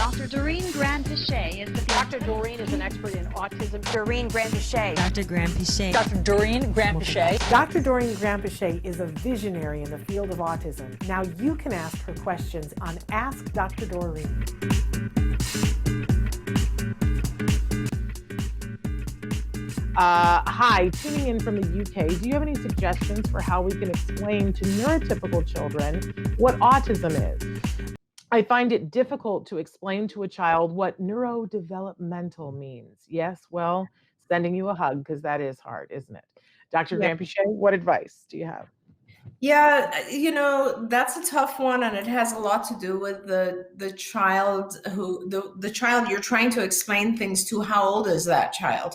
Dr. Doreen Granpeesheh is the Dr. Doreen is an expert in autism. Doreen Granpeesheh. Dr. Granpeesheh. Dr. Doreen Granpeesheh. Dr. Doreen Granpeesheh is a visionary in the field of autism. Now you can ask her questions on Ask Dr. Doreen. Hi, tuning in from the UK. Do you have any suggestions for how we can explain to neurotypical children what autism is? I find it difficult to explain to a child what neurodevelopmental means. Yes, well, sending you a hug because that is hard, isn't it? Dr. Granpeesheh, what advice do you have? Yeah, that's a tough one, and it has a lot to do with the child the child you're trying to explain things to. How old is that child?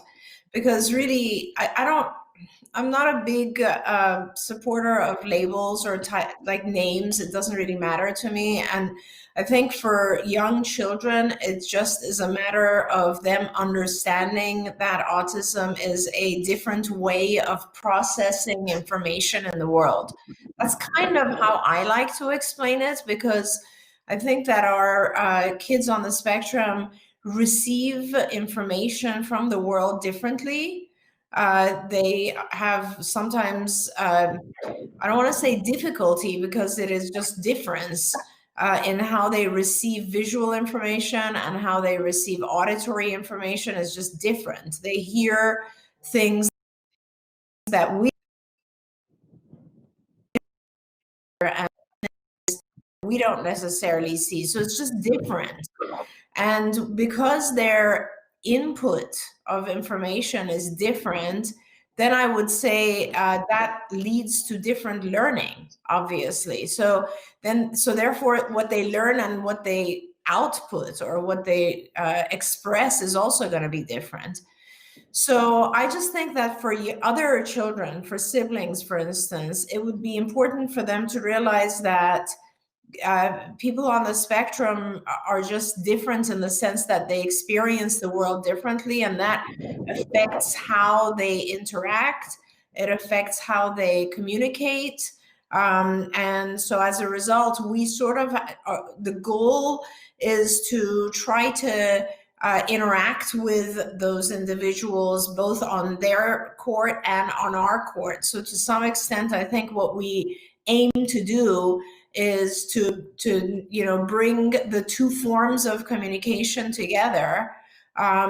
Because really, I'm not a big supporter of labels or like names. It doesn't really matter to me. And I think for young children, it just is a matter of them understanding that autism is a different way of processing information in the world. That's kind of how I like to explain it, because I think that our kids on the spectrum receive information from the world differently. They have sometimes, I don't want to say difficulty, because it is just difference in how they receive visual information and how they receive auditory information is just different. They hear things that we don't necessarily see. So it's just different. And because their input of information is different, then I would say that leads to different learning, obviously. So therefore, what they learn and what they output or what they express is also going to be different. So I just think that for other children, for siblings, for instance, it would be important for them to realize that people on the spectrum are just different in the sense that they experience the world differently, and that affects how they interact. It affects how they communicate. And so as a result, we sort of, the goal is to try to interact with those individuals, both on their court and on our court. So to some extent, I think what we aim to do is to bring the two forms of communication together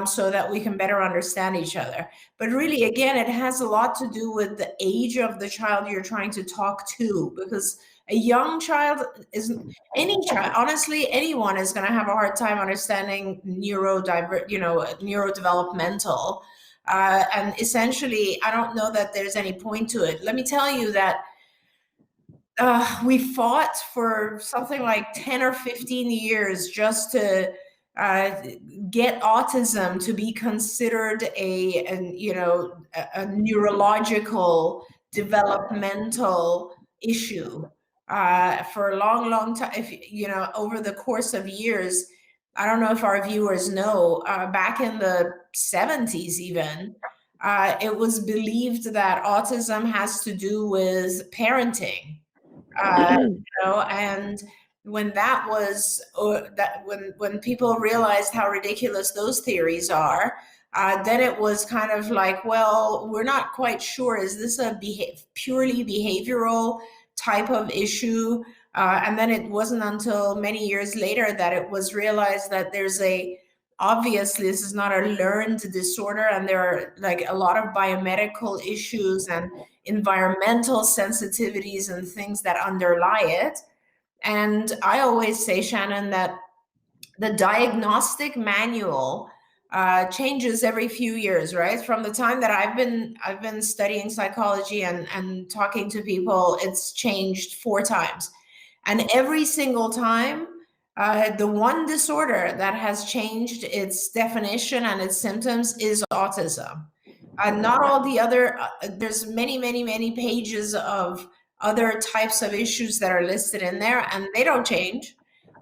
so that we can better understand each other. But really, again, it has a lot to do with the age of the child you're trying to talk to, because a young child honestly, anyone is going to have a hard time understanding neurodevelopmental. And essentially, I don't know that there's any point to it. Let me tell you that we fought for something like 10 or 15 years just to get autism to be considered a neurological developmental issue for a long, long time. Over the course of years, I don't know if our viewers know, back in the 70s even, it was believed that autism has to do with parenting. And when that was, when people realized how ridiculous those theories are, then it was kind of like, well, we're not quite sure. Is this a purely behavioral type of issue? And then it wasn't until many years later that it was realized that obviously this is not a learned disorder, and there are like a lot of biomedical issues and environmental sensitivities and things that underlie it. And I always say, Shannon, that the diagnostic manual changes every few years, right? From the time that I've been studying psychology and talking to people, it's changed 4 times. And every single time, the one disorder that has changed its definition and its symptoms is autism. Not all the other, there's many, many, many pages of other types of issues that are listed in there, and they don't change.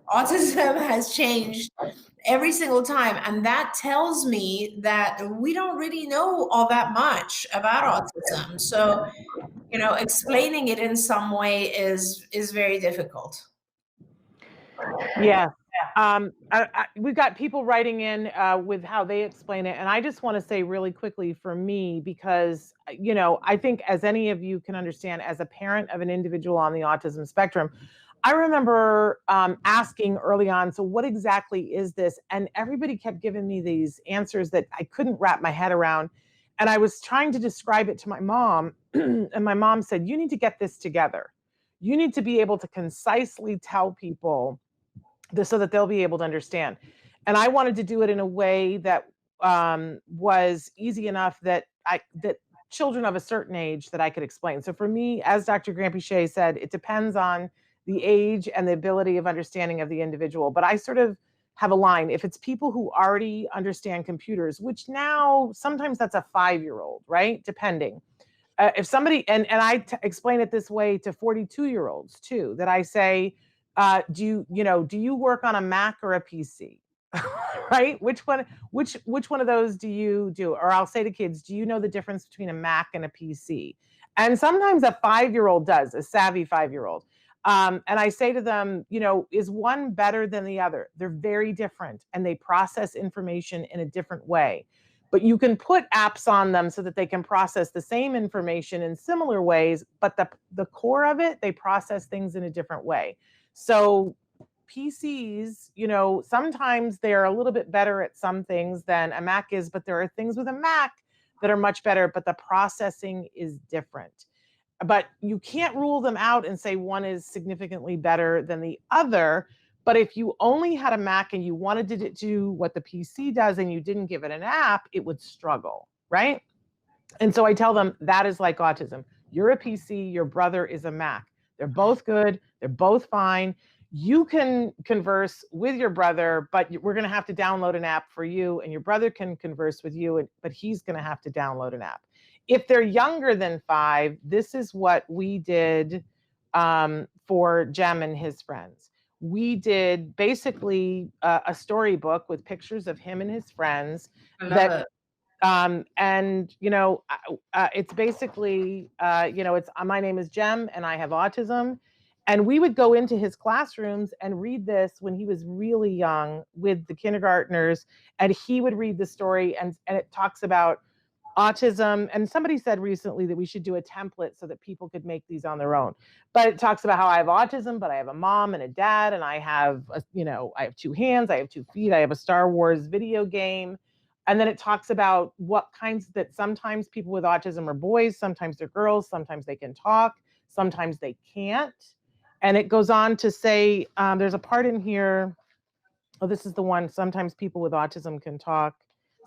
Autism has changed every single time. And that tells me that we don't really know all that much about autism. So, explaining it in some way is very difficult. Yeah. We've got people writing in with how they explain it. And I just want to say really quickly for me, because, I think as any of you can understand, as a parent of an individual on the autism spectrum, I remember asking early on, so what exactly is this? And everybody kept giving me these answers that I couldn't wrap my head around. And I was trying to describe it to my mom. And my mom said, you need to get this together. You need to be able to concisely tell people this so that they'll be able to understand. And I wanted to do it in a way that was easy enough that children of a certain age that I could explain. So for me, as Dr. Granpeesheh said, it depends on the age and the ability of understanding of the individual. But I sort of have a line. If it's people who already understand computers, which now sometimes that's a 5-year-old, right? Depending. If somebody, and I explain it this way to 42-year-olds too, that I say, do you work on a Mac or a PC? Right? Which one of those do you do? Or I'll say to kids, do you know the difference between a Mac and a PC? And sometimes a 5-year-old does, a savvy 5-year-old. And I say to them, is one better than the other? They're very different and they process information in a different way. But you can put apps on them so that they can process the same information in similar ways, but the core of it, they process things in a different way. So PCs, sometimes they're a little bit better at some things than a Mac is, but there are things with a Mac that are much better, but the processing is different. But you can't rule them out and say one is significantly better than the other. But if you only had a Mac and you wanted to do what the PC does and you didn't give it an app, it would struggle, right? And so I tell them that is like autism. You're a PC, your brother is a Mac. They're both good, they're both fine. You can converse with your brother, but we're going to have to download an app for you, and your brother can converse with you, but he's going to have to download an app. If they're younger than 5, this is what we did for Jem and his friends. We did basically a storybook with pictures of him and his friends. I love it. And it's basically it's my name is Jem and I have autism, and we would go into his classrooms and read this when he was really young with the kindergartners, and he would read the story, and it talks about autism. And somebody said recently that we should do a template so that people could make these on their own. But it talks about how I have autism, but I have a mom and a dad, and I have I have 2 hands, I have 2 feet, I have a Star Wars video game. And then it talks about what kinds that sometimes people with autism are boys, sometimes they're girls, sometimes they can talk, sometimes they can't. And it goes on to say, there's a part in here, this is the one, sometimes people with autism can talk,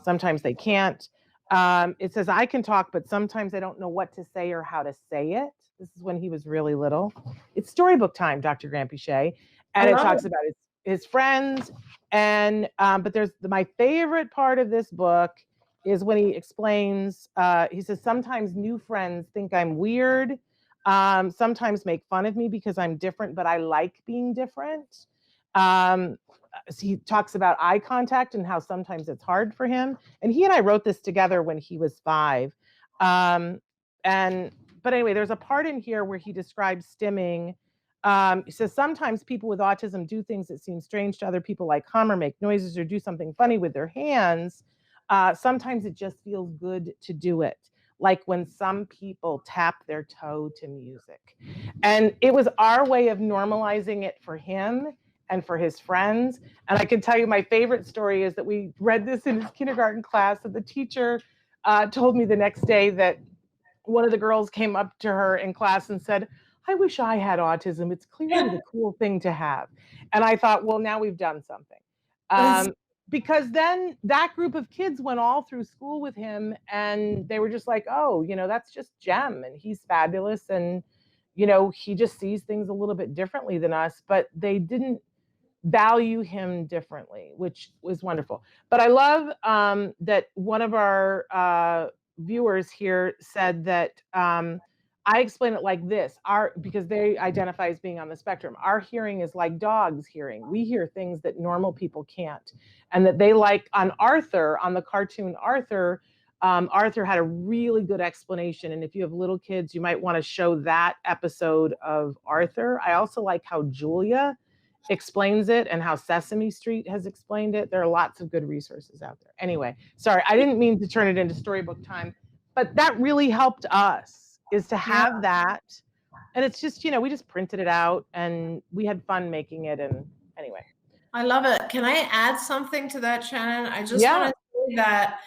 sometimes they can't. It says, I can talk, but sometimes I don't know what to say or how to say it. This is when he was really little. It's storybook time, Dr. Granpeesheh. And it talks about his friends. And but there's my favorite part of this book is when he explains, he says, sometimes new friends think I'm weird, sometimes make fun of me because I'm different, but I like being different. He talks about eye contact and how sometimes it's hard for him. And he and I wrote this together when he was 5. But anyway, there's a part in here where he describes stimming. He says, sometimes people with autism do things that seem strange to other people, like hum or make noises or do something funny with their hands. Sometimes it just feels good to do it, like when some people tap their toe to music. And it was our way of normalizing it for him and for his friends. And I can tell you my favorite story is that we read this in his kindergarten class, and the teacher told me the next day that one of the girls came up to her in class and said, I wish I had autism. It's clearly the cool thing to have. And I thought, well, now we've done something. Because then that group of kids went all through school with him, and they were just like, oh, that's just Jem, and he's fabulous. And, he just sees things a little bit differently than us, but they didn't value him differently, which was wonderful. But I love that one of our viewers here said that I explain it like this, because they identify as being on the spectrum. Our hearing is like dogs' hearing. We hear things that normal people can't. And that they like on Arthur, on the cartoon Arthur, Arthur had a really good explanation. And if you have little kids, you might want to show that episode of Arthur. I also like how Julia explains it and how Sesame Street has explained it. There are lots of good resources out there. Anyway, sorry, I didn't mean to turn it into storybook time, but that really helped us, is to have that. And it's just, you know, we just printed it out and we had fun making it. And anyway. I love it. Can I add something to that, Shannon? I just want to say that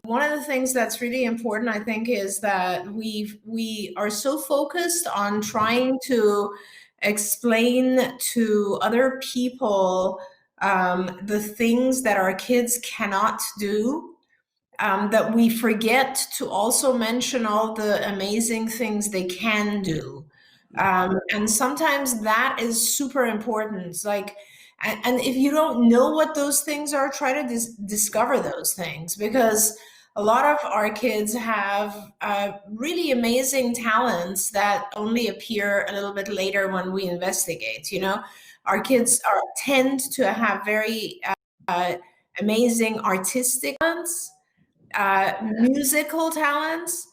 one of the things that's really important, I think, is that we are so focused on trying to explain to other people the things that our kids cannot do, that we forget to also mention all the amazing things they can do. And sometimes that is super important. It's like, and if you don't know what those things are, try to discover those things, because a lot of our kids have really amazing talents that only appear a little bit later when we investigate. You know, our kids tend to have very amazing artistic talents, musical talents.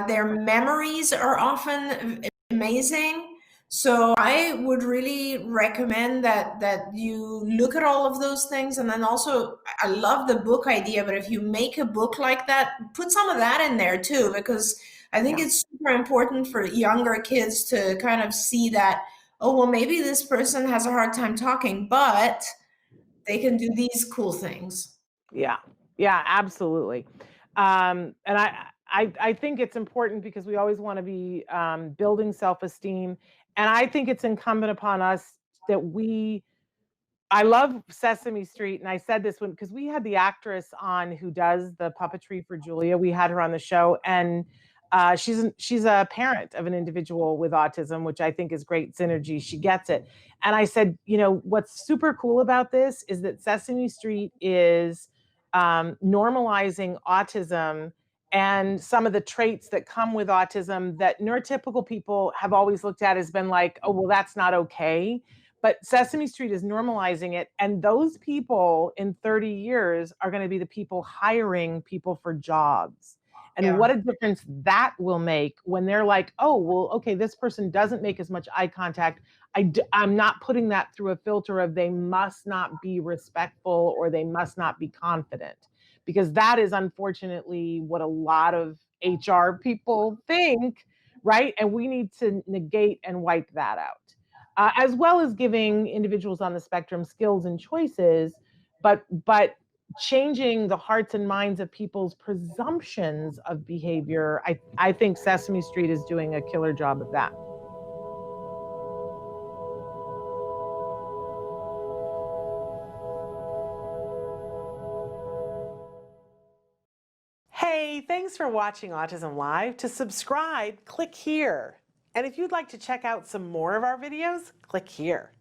Their memories are often amazing. So I would really recommend that you look at all of those things. And then also, I love the book idea, but if you make a book like that, put some of that in there too, because I think it's super important for younger kids to kind of see that, oh, well, maybe this person has a hard time talking, but they can do these cool things. Yeah, absolutely. And I think it's important because we always want to be building self-esteem. And I think it's incumbent upon us that I love Sesame Street. And I said this because we had the actress on who does the puppetry for Julia. We had her on the show, and she's a parent of an individual with autism, which I think is great synergy. She gets it. And I said, you know, what's super cool about this is that Sesame Street is normalizing autism and some of the traits that come with autism that neurotypical people have always looked at as been like, oh, well, that's not okay. But Sesame Street is normalizing it. And those people in 30 years are going to be the people hiring people for jobs. And what a difference that will make when they're like, oh, well, okay, this person doesn't make as much eye contact. I'm not putting that through a filter of they must not be respectful or they must not be confident, because that is unfortunately what a lot of HR people think, right? And we need to negate and wipe that out, as well as giving individuals on the spectrum skills and choices, but changing the hearts and minds of people's presumptions of behavior. I think Sesame Street is doing a killer job of that. Hey, thanks for watching Autism Live. To subscribe, click here. And if you'd like to check out some more of our videos, click here.